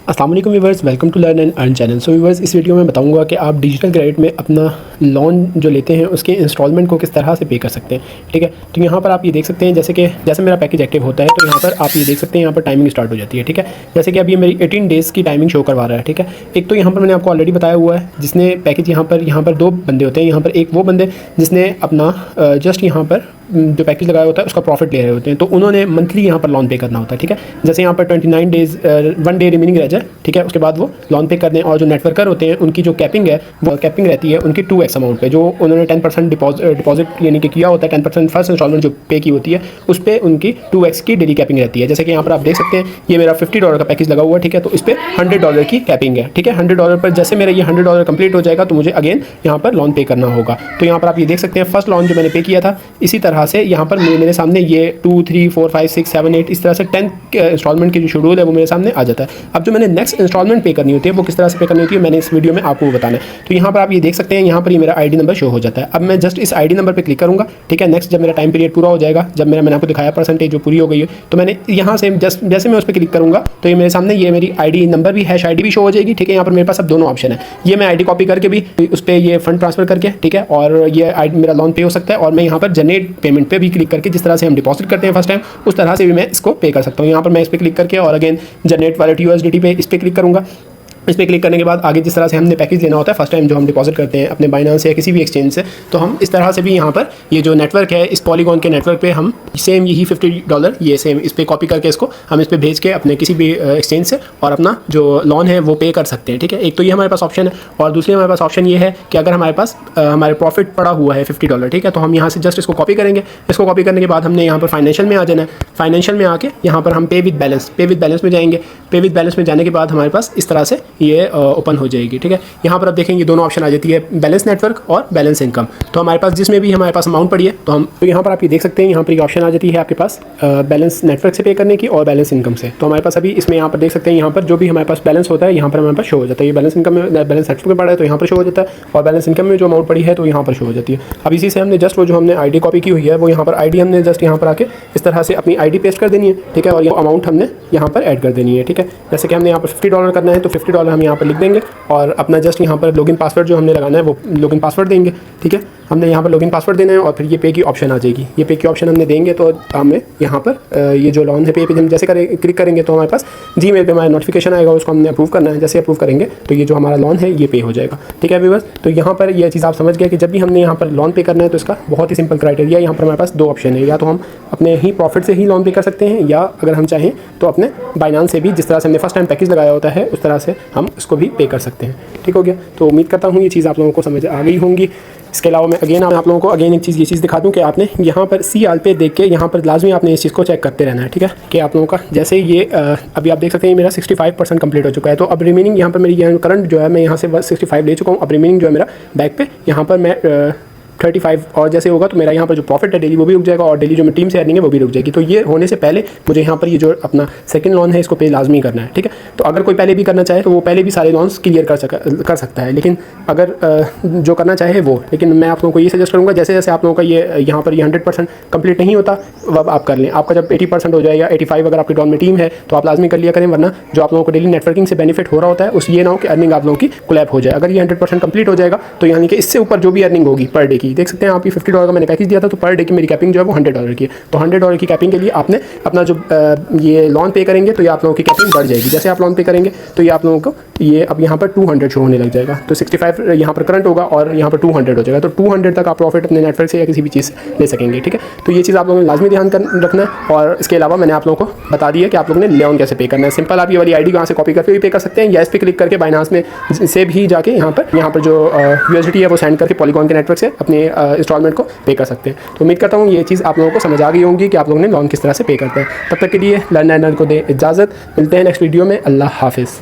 अस्सलाम वालेकुम viewers, welcome to learn and earn channel. So viewers, इस वीडियो में बताऊंगा कि आप डिजिटल क्रेडिट में अपना लोन जो लेते हैं उसके इंस्टॉलमेंट को किस तरह से पे कर सकते हैं। ठीक है, तो यहाँ पर आप ये देख सकते हैं जैसे मेरा पैकेज एक्टिव होता है तो यहाँ पर आप ये देख सकते हैं यहाँ पर टाइमिंग स्टार्ट हो जाती है। ठीक है, जैसे कि अभी मेरी 18 डेज़ की टाइमिंग शो करवा रहा है। ठीक है, एक तो यहाँ पर मैंने आपको ऑलरेडी बताया हुआ है जिसने पैकेज यहाँ पर दो बंदे होते हैं। यहाँ पर एक वो बंदे जिसने अपना जस्ट यहाँ पर जो पैकेज लगाया होता है उसका प्रॉफिट ले रहे होते हैं, तो उन्होंने मंथली यहाँ पर लोन पे करना होता है। ठीक है, जैसे यहाँ पर 29 डेज़ 1 डे रिमेनिंग रह जाए, ठीक है, उसके बाद वो लोन पे कर दें। और जो नेटवर्कर होते हैं उनकी जो कैपिंग है वो कैपिंग रहती है उनकी 2x अमाउंट पे, जो उन्होंने 10% डिपॉजिट यानी कि किया होता है, 10% फर्स्ट इंस्टॉलमेंट जो पे की होती है उस पर उनकी 2x की डेली कैपिंग रहती है। जैसे कि यहाँ पर आप देख सकते हैं ये मेरा $50 का पैकेज लगा हुआ है। ठीक है, तो इस पर $100 की कैपिंग है। ठीक है, $100 पर जैसे मेरा ये $100 कंप्लीट हो जाएगा तो मुझे अगेन यहाँ पर लोन पे करना होगा। तो यहाँ पर आप ये देख सकते हैं फर्स्ट लोन जो मैंने पे किया था, इसी तरह से यहाँ पर मेरे सामने ये 2, 3, 4, 5, 6, 7, 8 इस तरह से 10 इंस्टॉलमेंट की जो शेड्यूल है वो मेरे सामने आ जाता है। अब जो मैंने नेक्स्ट इंस्टॉलमेंट पे करनी होती है वो किस तरह से पे करनी होती है मैंने इस वीडियो में आपको बताना है। तो यहाँ पर आप ये देख सकते हैं यहाँ पर ये मेरा आईडी नंबर शो हो जाता है। अब मैं जस्ट इस आईडी नंबर पे क्लिक करूँगा। ठीक है, नेक्स्ट जब मेरा टाइम पीरियड पूरा हो जाएगा, जब मैंने आपको दिखाया परसेंटेज जो पूरी हो गई है, तो मैंने यहाँ से जैसे मैं उस पर क्लिक करूँगा तो ये मेरे सामने ये मेरी आईडी नंबर भी हैश आईडी भी शो हो जाएगी। ठीक है, यहाँ पर मेरे पास अब दोनों ऑप्शन है, ये मैं आईडी कॉपी करके भी उस पर ये फंड ट्रांसफर करके, ठीक है, और ये आईडी मेरा लोन पे हो सकता है, और मैं यहाँ पर जनरेट पेमेंट पे भी क्लिक करके जिस तरह से हम डिपॉजिट करते हैं फर्स्ट टाइम उस तरह से भी मैं इसको पे कर सकता हूँ। यहाँ पर मैं इस पर क्लिक करके और अगेन जनरेट वॉलेट USDT पे इस पर क्लिक करूँगा। इस पर क्लिक करने के बाद आगे जिस तरह से हमने पैकेज लेना होता है फर्स्ट टाइम जो हम डिपॉजिट करते हैं अपने बाइनांस या किसी भी एक्सचेंज से, तो हम इस तरह से भी यहाँ पर ये जो नेटवर्क है इस पॉलीगॉन के नेटवर्क पे हम सेम यही $50 ये सेम इस पर कॉपी करके इसको हम इस पर भेज के अपने किसी भी एक्सचेंज से और अपना जो लोन है वो पे कर सकते हैं। ठीक है, एक तो ये हमारे पास ऑप्शन है, और दूसरी हमारे पास ऑप्शन ये है कि अगर हमारे पास हमारे प्रॉफिट पड़ा हुआ है $50, ठीक है, तो हम यहाँ से जस्ट इसको कॉपी करेंगे। इसको कॉपी करने के बाद हमने यहाँ पर फाइनेंशियल में आ जाना है। फाइनेंशियल में आके यहाँ पर हम पे विद बैलेंस में जाएंगे। पे विद बैलेंस में जाने के बाद हमारे पास इस तरह से ये ओपन हो जाएगी। ठीक है, यहाँ पर आप देखेंगे दोनों ऑप्शन आ जाती है, बैलेंस नेटवर्क और बैलेंस इनकम। तो हमारे पास जिसमें भी हमारे पास अमाउंट पड़ी है तो यहाँ पर आप ये देख सकते हैं यहाँ पर ये ऑप्शन आ जाती है आपके पास बैलेंस नेटवर्क से पे करने की और बैलेंस इनकम से। तो हमारे पास अभी इसमें यहाँ पर देख सकते हैं यहाँ पर जो भी हमारे पास बैलेंस होता है यहाँ पर हमारे पास शो हो जाता है। ये बैलेंस इनकम में बैलेंस नेटवर्क में पड़ा है तो यहाँ पर शो हो जाता है, और बैलेंस इनकम में जो अमाउंट पड़ी है तो यहाँ पर शो हो जाती है। अब इसी से हमने जस्ट वो जो हमने आईडी कॉपी की हुई है वो यहाँ पर आईडी हमने जस्ट यहाँ पर आके इस तरह से अपनी आईडी पेस्ट कर देनी है। ठीक है, और ये अमाउंट हमने यहाँ पर ऐड कर देनी है। ठीक है, जैसे कि हमने यहाँ पर $50 करना है तो $50 हम यहाँ पर लिख देंगे और अपना जस्ट यहाँ पर लॉगिन पासवर्ड जो हमने लगाना है वो लॉगिन पासवर्ड देंगे। ठीक है, हमने यहाँ पर लॉगिन पासवर्ड देना है और फिर ये पे की ऑप्शन आ जाएगी। ये पे की ऑप्शन हमने देंगे तो हमें यहाँ पर ये जो लोन है पे हम जैसे क्लिक करेंगे तो हमारे पास जीमेल पे हमारा नोटिफिकेशन आएगा, उसको हमने अप्रूव करना है। जैसे अप्रूव करेंगे तो ये जो हमारा लोन है ये पे हो जाएगा। ठीक है व्यूअर्स, तो यहाँ पर ये चीज़ आप समझ गए कि जब भी हमने यहाँ पर लोन पे करना है तो इसका बहुत ही सिंपल क्राइटेरिया यहाँ पर हमारे पास दो ऑप्शन है, या तो हम अपने ही प्रॉफिट से ही लोन पे कर सकते हैं, या अगर हम चाहें तो अपने बाइनांस से भी जिस तरह से हमने फर्स्ट टाइम पैकेज लगाया होता है उस तरह से हम इसको भी पे कर सकते हैं। ठीक हो गया, तो उम्मीद करता हूँ ये चीज़ आप लोगों को समझ आ गई होंगी। इसके अलावा मैं अगेन आप लोगों को अगेन एक चीज़ ये चीज़ दिखा दूँ कि आपने यहाँ पर CR पे देख के यहाँ पर लाजमी आपने इस चीज़ को चेक करते रहना है। ठीक है, कि आप लोगों का जैसे ये अभी आप देख सकते हैं मेरा 65% कंप्लीट हो चुका है। तो अब रिमेनिंग यहाँ पर मेरी करंट जो है मैं यहाँ से 65 ले चुका हूँ। अब रिमेनिंग जो है मेरा बैक पे यहाँ पर मैं 35 और जैसे होगा तो मेरा यहाँ पर जो प्रॉफिट है डेली वो भी रुक जाएगा, और डेली जो मैं टीम से अर्निंग है वो भी रुक जाएगी। तो ये होने से पहले मुझे यहाँ पर ये जो अपना सेकंड लोन है इसको पे लाजमी करना है। ठीक है, तो अगर कोई पहले भी करना चाहे तो वो पहले भी सारे लोन्स क्लियर कर सकता है, लेकिन अगर जो करना चाहे वो, लेकिन मैं आप लोगों को ये सजेस्ट करूँगा जैसे जैसे आप लोगों का ये यहाँ पर ये 100% कंप्लीट नहीं होता वह आप कर लें। आपका जब 80% हो जाए या 85 अगर आपकी लोन में टीम है तो आप लाजमी कर लिया करें, वरना जो आप लोगों को डेली नेटवर्किंग से बेनिफिट हो रहा होता है उस ये ना हो कि अर्निंग आप लोगों की कोलैप हो जाए। अगर ये 100% कंप्लीट हो जाएगा तो यानी कि इससे ऊपर जो भी अर्निंग होगी पर डे की, देख सकते हैं आप $50 का मैंने पैकेज दिया था तो पर डे की मेरी कैपिंग जो है वो $100 की है। तो $100 की कैपिंग के लिए आपने अपना जो ये लोन पे करेंगे तो ये आप लोगों की कैपिंग बढ़ जाएगी। जैसे आप लोन पे करेंगे तो ये आप लोगों को ये अब यहाँ पर 200 शो होने लग जाएगा। तो 65 यहाँ पर करंट होगा और यहाँ पर 200 हो जाएगा। तो 200 तक आप प्रॉफिट अपने नेटवर्क से या किसी भी चीज़ ले सकेंगे। ठीक है, तो ये चीज़ आप लोगों ने लाजमी ध्यान रखना है। और इसके अलावा मैंने आप लोगों को बता दिया कि आप लोगों ने लोन कैसे पे करना है। सिंपल आप ये वाली आईडी कहाँ से कॉपी करके भी पे कर सकते हैं, या इस पर क्लिक करके बाइनांस में से भी जाके यहाँ पर जो USDT है वो सेंड करके पॉलीगॉन के नेटवर्क से अपने इंस्टॉलमेंट को पे कर सकते हैं। तो उम्मीद करता हूँ ये चीज़ आप लोगों को समझ आ गई होंगी कि आप लोगों ने लोन किस तरह से पे करते हैं। तब तक के लिए लर्न एंड अर्न को दे इजाज़त, मिलते हैं नेक्स्ट वीडियो में। अल्लाह हाफिज़।